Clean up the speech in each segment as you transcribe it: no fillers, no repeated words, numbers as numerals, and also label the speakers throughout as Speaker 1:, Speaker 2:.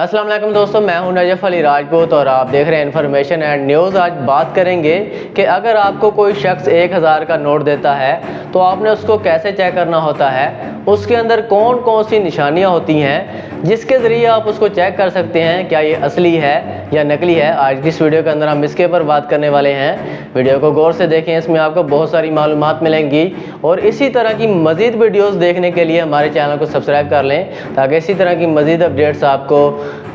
Speaker 1: अस्सलाम वालेकुम दोस्तों, मैं हूं नजफ अली राजपूत और आप देख रहे हैं इन्फॉर्मेशन एंड न्यूज़। आज बात करेंगे कि अगर आपको कोई शख्स 1000 का नोट देता है तो आपने उसको कैसे चेक करना होता है, उसके अंदर कौन कौन सी निशानियां होती हैं जिसके ज़रिए आप उसको चेक कर सकते हैं क्या ये असली है या नकली है। आज की इस वीडियो के अंदर हम इसके ऊपर बात करने वाले हैं। वीडियो को गौर से देखें, इसमें आपको बहुत सारी मालूमात मिलेंगी और इसी तरह की मज़ीद वीडियोज़ देखने के लिए हमारे चैनल को सब्सक्राइब कर लें ताकि इसी तरह की मज़ीद अपडेट्स आपको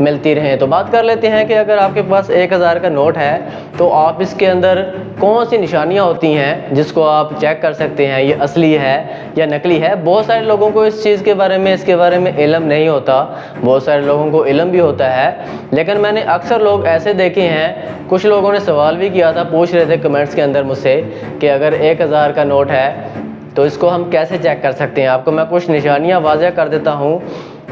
Speaker 1: मिलती रहें। तो बात कर लेते हैं कि अगर आपके पास 1000 का नोट है तो आप इसके अंदर कौन सी निशानियां होती हैं जिसको आप चेक कर सकते हैं ये असली है या नकली है। बहुत सारे लोगों को इस चीज़ के बारे में इल्म नहीं होता, बहुत सारे लोगों को इल्म भी होता है, लेकिन मैंने अक्सर लोग ऐसे देखे हैं, कुछ लोगों ने सवाल भी किया था, पूछ रहे थे कमेंट्स के अंदर मुझसे कि अगर 1000 का नोट है तो इसको हम कैसे चेक कर सकते हैं। आपको मैं कुछ निशानियां वाज़ह कर देता हूं।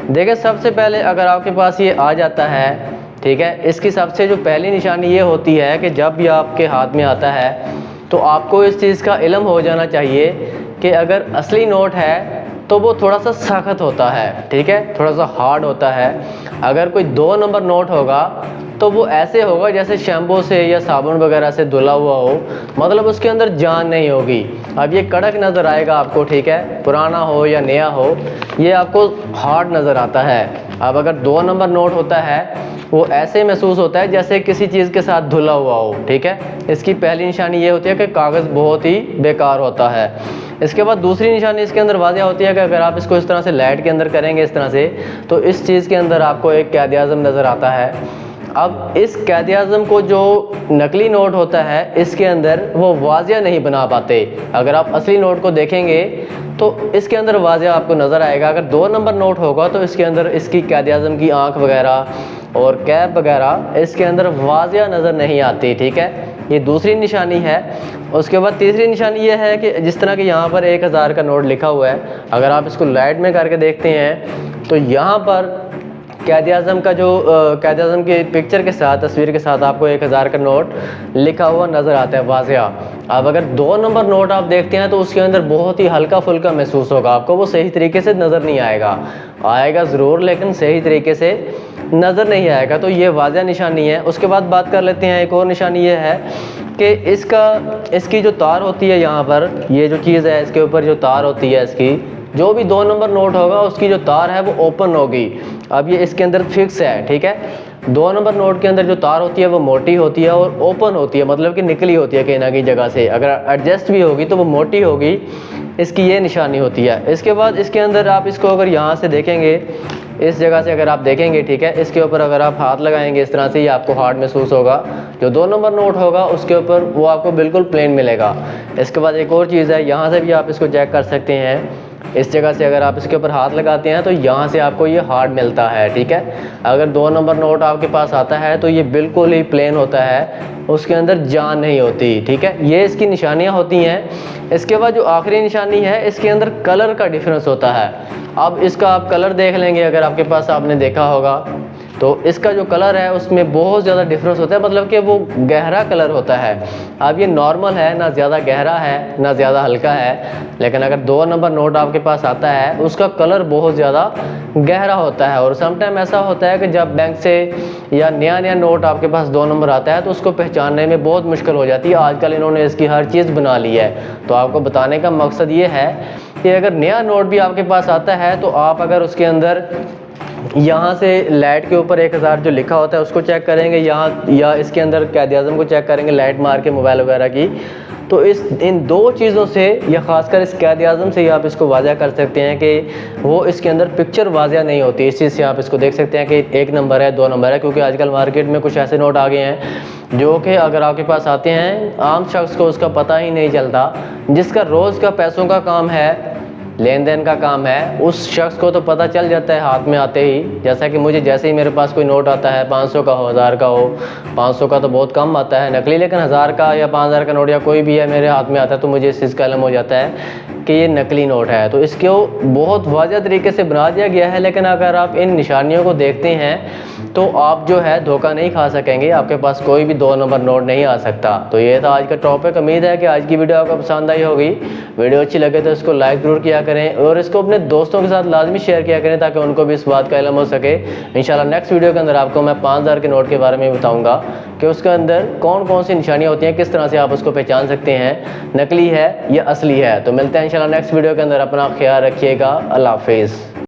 Speaker 1: देखिए, सबसे पहले अगर आपके पास ये आ जाता है, ठीक है, इसकी सबसे जो पहली निशानी ये होती है कि जब भी आपके हाथ में आता है तो आपको इस चीज़ का इल्म हो जाना चाहिए कि अगर असली नोट है तो वो थोड़ा सा सख्त होता है, ठीक है, थोड़ा सा हार्ड होता है। अगर कोई 2 नंबर नोट होगा तो वो ऐसे होगा जैसे शैम्पू से या साबुन वगैरह से धुला हुआ हो, मतलब उसके अंदर जान नहीं होगी। अब ये कड़क नज़र आएगा आपको, ठीक है, पुराना हो या नया हो, ये आपको हार्ड नज़र आता है। अब अगर 2 नंबर नोट होता है वो ऐसे महसूस होता है जैसे किसी चीज़ के साथ धुला हुआ हो, ठीक है। इसकी पहली निशानी ये होती है कि कागज़ बहुत ही बेकार होता है। इसके बाद दूसरी निशानी इसके अंदर वाज़ह होती है कि अगर आप इसको इस तरह से लाइट के अंदर करेंगे इस तरह से, तो इस चीज़ के अंदर आपको एक कैद आज़म नज़र आता है। अब इस कैद आज़म को जो नकली नोट होता है इसके अंदर वो वाज़ह नहीं बना पाते। अगर आप असली नोट को देखेंगे तो इसके अंदर वाज़ह आपको नज़र आएगा। अगर 2 नंबर नोट होगा तो इसके अंदर इसकी कैद आज़म की आँख वगैरह और कैप वगैरह इसके अंदर वाज़ह नज़र नहीं आती, ठीक है। ये दूसरी निशानी है। उसके बाद तीसरी निशानी ये है कि जिस तरह कि यहाँ पर 1000 का नोट लिखा हुआ है, अगर आप इसको लाइट में करके देखते हैं तो यहाँ पर कैद आज़म का जो कैद आज़म की पिक्चर के साथ, तस्वीर के साथ आपको 1000 का नोट लिखा हुआ नज़र आता है वाज़ह। अब अगर 2 नंबर नोट आप देखते हैं तो उसके अंदर बहुत ही हल्का फुल्का महसूस होगा आपको, वो सही तरीके से नज़र नहीं आएगा ज़रूर, लेकिन सही तरीके से नज़र नहीं आएगा। तो ये वाज़ह निशानी है। उसके बाद बात कर लेते हैं, एक और निशानी ये है कि इसकी जो तार होती है, यहाँ पर ये जो चीज़ है इसके ऊपर जो तार होती है, इसकी जो भी 2 नंबर नोट होगा उसकी जो तार है वो ओपन होगी। अब ये इसके अंदर फिक्स है, ठीक है। 2 नंबर नोट के अंदर जो तार होती है वो मोटी होती है और ओपन होती है, मतलब कि निकली होती है कहीं ना कहीं जगह से, अगर एडजस्ट भी होगी तो वो मोटी होगी। इसकी ये निशानी होती है। इसके बाद इसके अंदर आप इसको अगर यहाँ से देखेंगे, इस जगह से अगर आप देखेंगे, ठीक है, इसके ऊपर अगर आप हाथ लगाएंगे इस तरह से, ये आपको हार्ड महसूस होगा। जो 2 नंबर नोट होगा उसके ऊपर वो आपको बिल्कुल प्लेन मिलेगा। इसके बाद एक और चीज़ है, यहाँ से भी आप इसको चेक कर सकते हैं। इस जगह से अगर आप इसके ऊपर हाथ लगाते हैं तो यहाँ से आपको ये हार्ड मिलता है, ठीक है। अगर 2 नंबर नोट आपके पास आता है तो ये बिल्कुल ही प्लेन होता है, उसके अंदर जान नहीं होती, ठीक है। ये इसकी निशानियाँ होती हैं। इसके बाद जो आखिरी निशानी है, इसके अंदर कलर का डिफरेंस होता है। अब इसका आप कलर देख लेंगे, अगर आपके पास आपने देखा होगा तो इसका जो कलर है उसमें बहुत ज़्यादा डिफरेंस होता है, मतलब कि वो गहरा कलर होता है। अब ये नॉर्मल है, ना ज़्यादा गहरा है ना ज़्यादा हल्का है, लेकिन अगर 2 नंबर नोट आपके पास आता है उसका कलर बहुत ज़्यादा गहरा होता है। और समटाइम ऐसा होता है कि जब बैंक से या नया नोट आपके पास 2 नंबर आता है तो उसको पहचानने में बहुत मुश्किल हो जाती है। आजकल इन्होंने इसकी हर चीज़ बना ली है। तो आपको बताने का मकसद ये है कि अगर नया नोट भी आपके पास आता है तो आप अगर उसके अंदर यहाँ से लाइट के ऊपर 1000 जो लिखा होता है उसको चेक करेंगे, यहाँ या इसके अंदर कैद आज़म को चेक करेंगे लाइट मार के मोबाइल वगैरह की, तो इन 2 चीज़ों से या ख़ासकर इस कैद आज़म से ही आप इसको वाज़ह कर सकते हैं कि वो इसके अंदर पिक्चर वाज़ह नहीं होती। इस चीज़ से आप इसको देख सकते हैं कि 1 नंबर है 2 नंबर है, क्योंकि आजकल मार्केट में कुछ ऐसे नोट आ गए हैं जो कि अगर आपके पास आते हैं आम शख्स को उसका पता ही नहीं चलता। जिसका रोज़ का पैसों का काम है, लेन देन का काम है, उस शख्स को तो पता चल जाता है हाथ में आते ही। जैसा कि मुझे जैसे ही मेरे पास कोई नोट आता है, 500 का हो, 1000 का हो, 500 का तो बहुत कम आता है नकली, लेकिन 1000 का या 5000 का नोट या कोई भी है मेरे हाथ में आता है तो मुझे इस चीज़ का इल्म हो जाता है कि ये नकली नोट है। तो इसको बहुत वाज़ह तरीके से बना दिया गया है, लेकिन अगर आप इन निशानियों को देखते हैं तो आप जो है धोखा नहीं खा सकेंगे, आपके पास कोई भी 2 नंबर नोट नहीं आ सकता। तो ये था आज का टॉपिक। उम्मीद है कि आज की वीडियो आपको पसंद आई होगी। वीडियो अच्छी लगे तो इसको लाइक ज़रूर किया करें और इसको अपने दोस्तों के साथ लाजमी शेयर किया करें ताकि उनको भी इस बात का इल्म हो सके। इंशाल्लाह नेक्स्ट वीडियो के अंदर आपको मैं 5000 के नोट के बारे में बताऊँगा कि उसके अंदर कौन कौन सी निशानियाँ होती हैं, किस तरह से आप उसको पहचान सकते हैं नकली है या असली है। तो मिलते हैं इंशाल्लाह नेक्स्ट वीडियो के अंदर। अपना ख्याल रखिएगा। अल्लाह हाफिज़।